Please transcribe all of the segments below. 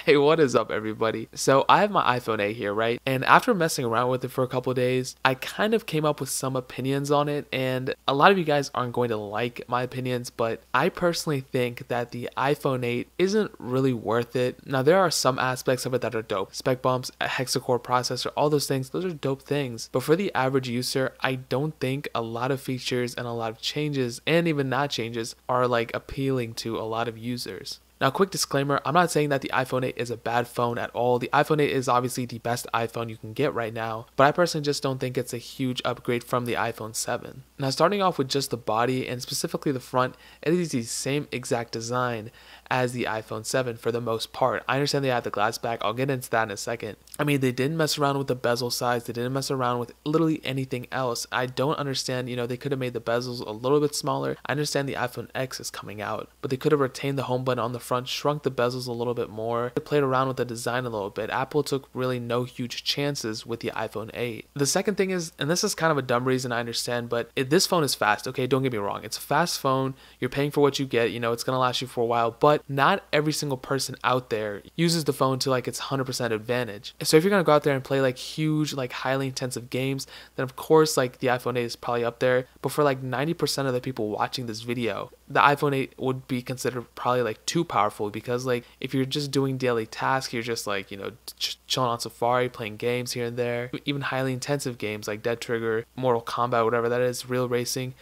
Hey, what is up everybody? So I have my iPhone 8 here, right? And after messing around with it for a couple days, I kind of came up with some opinions on it, and a lot of you guys aren't going to like my opinions, but I personally think that the iPhone 8 isn't really worth it. Now there are some aspects of it that are dope. Spec bumps, a hexa-core processor, all those things, those are dope things. But for the average user, I don't think a lot of features and a lot of changes, and even not changes, are like appealing to a lot of users. Now, quick disclaimer, I'm not saying that the iPhone 8 is a bad phone at all. The iPhone 8 is obviously the best iPhone you can get right now, but I personally just don't think it's a huge upgrade from the iPhone 7. Now, starting off with just the body and specifically the front, it is the same exact design as the iPhone 7 for the most part. I understand they have the glass back, I'll get into that in a second. I mean, they didn't mess around with the bezel size, they didn't mess around with literally anything else. I don't understand, they could have made the bezels a little bit smaller. I understand the iPhone X is coming out, but they could have retained the home button on the front, shrunk the bezels a little bit more. They played around with the design a little bit. Apple took really no huge chances with the iPhone 8. The second thing is, and this is kind of a dumb reason, I understand, but this phone is fast, okay? Don't get me wrong. It's a fast phone. You're paying for what you get. It's going to last you for a while, but not every single person out there uses the phone to like its 100% advantage. So if you're going to go out there and play like huge, like highly intensive games, then of course like the iPhone 8 is probably up there. But for like 90% of the people watching this video, the iPhone 8 would be considered probably like too powerful, because like if you're just doing daily tasks, you're just like, chilling on Safari, playing games here and there, even highly intensive games like Dead Trigger, Mortal Kombat, whatever that is, real racing,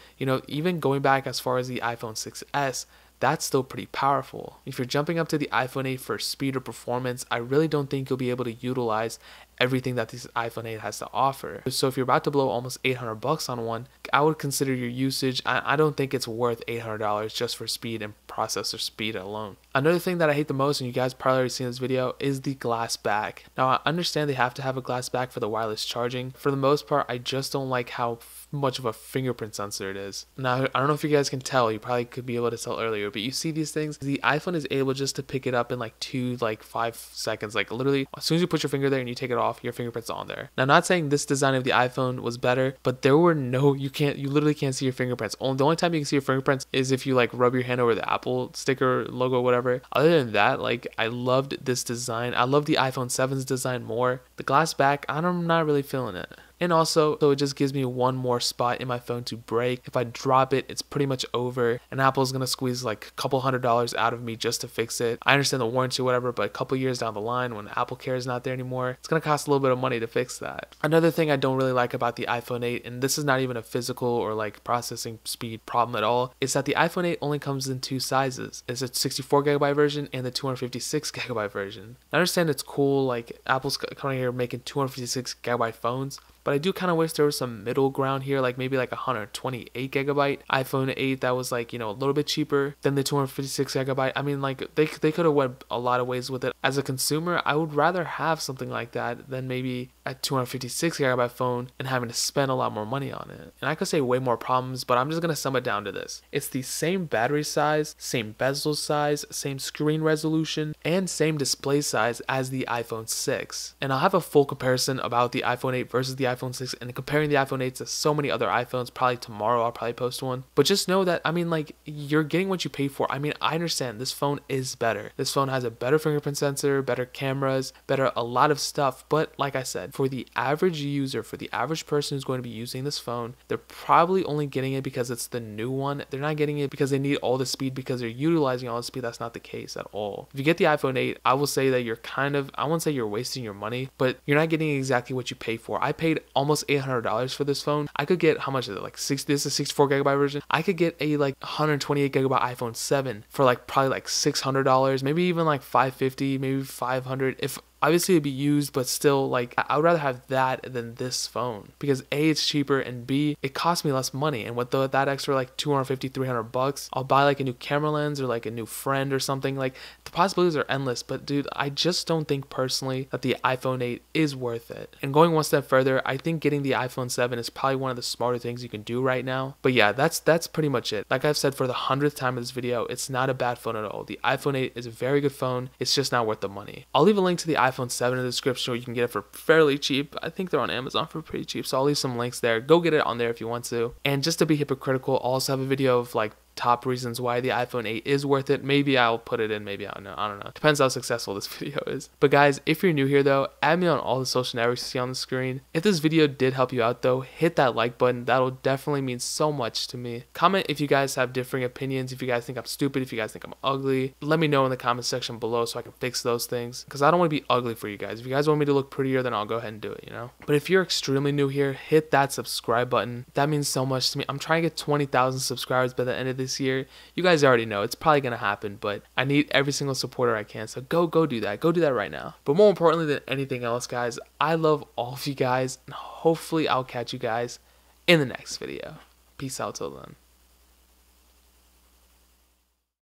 even going back as far as the iPhone 6s, that's still pretty powerful. If you're jumping up to the iPhone 8 for speed or performance, I really don't think you'll be able to utilize everything that this iPhone 8 has to offer. So if you're about to blow almost $800 on one, I would consider your usage. I don't think it's worth $800 just for speed and processor speed alone. Another thing that I hate the most, and you guys probably already seen this video, is the glass back. Now I understand they have to have a glass back for the wireless charging. For the most part, I just don't like how much of a fingerprint sensor it is. Now I don't know if you guys can tell, you probably could be able to tell earlier, but you see these things, the iPhone is able just to pick it up in like 5 seconds. Like literally as soon as you put your finger there and you take it off, your fingerprint's on there. Now, not saying this design of the iPhone was better, but there were you literally can't see your fingerprints. The only time you can see your fingerprints is if you like rub your hand over the Apple sticker logo, whatever. Other than that, like I loved this design. I love the iPhone 7's design more. The glass back, I'm not really feeling it. And also, so it just gives me one more spot in my phone to break. If I drop it, it's pretty much over, and Apple's gonna squeeze like a couple $100 out of me just to fix it. I understand the warranty or whatever, but a couple years down the line, when Apple Care is not there anymore, it's gonna cost a little bit of money to fix that. Another thing I don't really like about the iPhone 8, and this is not even a physical or like processing speed problem at all, is that the iPhone 8 only comes in two sizes. It's a 64GB version and the 256GB version. I understand it's cool, like Apple's coming here making 256GB phones, but I do kind of wish there was some middle ground here, like maybe like a 128GB iPhone 8 that was like, a little bit cheaper than the 256GB. I mean, like they could have went a lot of ways with it. As a consumer, I would rather have something like that than maybe a 256GB phone and having to spend a lot more money on it. And I could say way more problems, but I'm just going to sum it down to this. It's the same battery size, same bezel size, same screen resolution, and same display size as the iPhone 6. And I'll have a full comparison about the iPhone 8 versus the iPhone 6 and comparing the iPhone 8 to so many other iPhones. Probably tomorrow I'll probably post one. But just know that, like you're getting what you pay for. I understand this phone is better. This phone has a better fingerprint sensor, better cameras, better a lot of stuff. But like I said, for the average user, for the average person who's going to be using this phone, they're probably only getting it because it's the new one. They're not getting it because they need all the speed, because they're utilizing all the speed. That's not the case at all. If you get the iPhone 8, I will say that you're I won't say you're wasting your money, but you're not getting exactly what you pay for. I paid almost $800 for this phone. I could get, how much is it, like this is a 64GB version. I could get a like 128GB iPhone 7 for like probably like $600, maybe even like $550, maybe $500. If obviously it'd be used, but still, like I would rather have that than this phone, because A, it's cheaper, and B, it costs me less money. And with that extra like $250-$300, I'll buy like a new camera lens or like a new friend or something. Like the possibilities are endless. But dude, I just don't think personally that the iPhone 8 is worth it. And going one step further, I think getting the iPhone 7 is probably one of the smarter things you can do right now. But yeah, that's pretty much it. Like I've said for the 100th time in this video, it's not a bad phone at all. The iPhone 8 is a very good phone. It's just not worth the money. I'll leave a link to the iPhone 7 in the description where you can get it for fairly cheap. I think they're on Amazon for pretty cheap, so I'll leave some links there. Go get it on there if you want to. And just to be hypocritical, I'll also have a video of like top reasons why the iPhone 8 is worth it. Maybe I'll put it in, maybe I don't know. Depends how successful this video is. But guys, if you're new here though, add me on all the social networks you see on the screen. If this video did help you out though, hit that like button. That'll definitely mean so much to me. Comment if you guys have differing opinions, if you guys think I'm stupid, if you guys think I'm ugly. Let me know in the comment section below so I can fix those things, because I don't want to be ugly for you guys. If you guys want me to look prettier, then I'll go ahead and do it, you know? But if you're extremely new here, hit that subscribe button. That means so much to me. I'm trying to get 20,000 subscribers by the end of this year. You guys already know it's probably gonna happen, but I need every single supporter I can, so go do that. Go do that right now. But more importantly than anything else, guys, I love all of you guys, and hopefully I'll catch you guys in the next video. Peace out till then.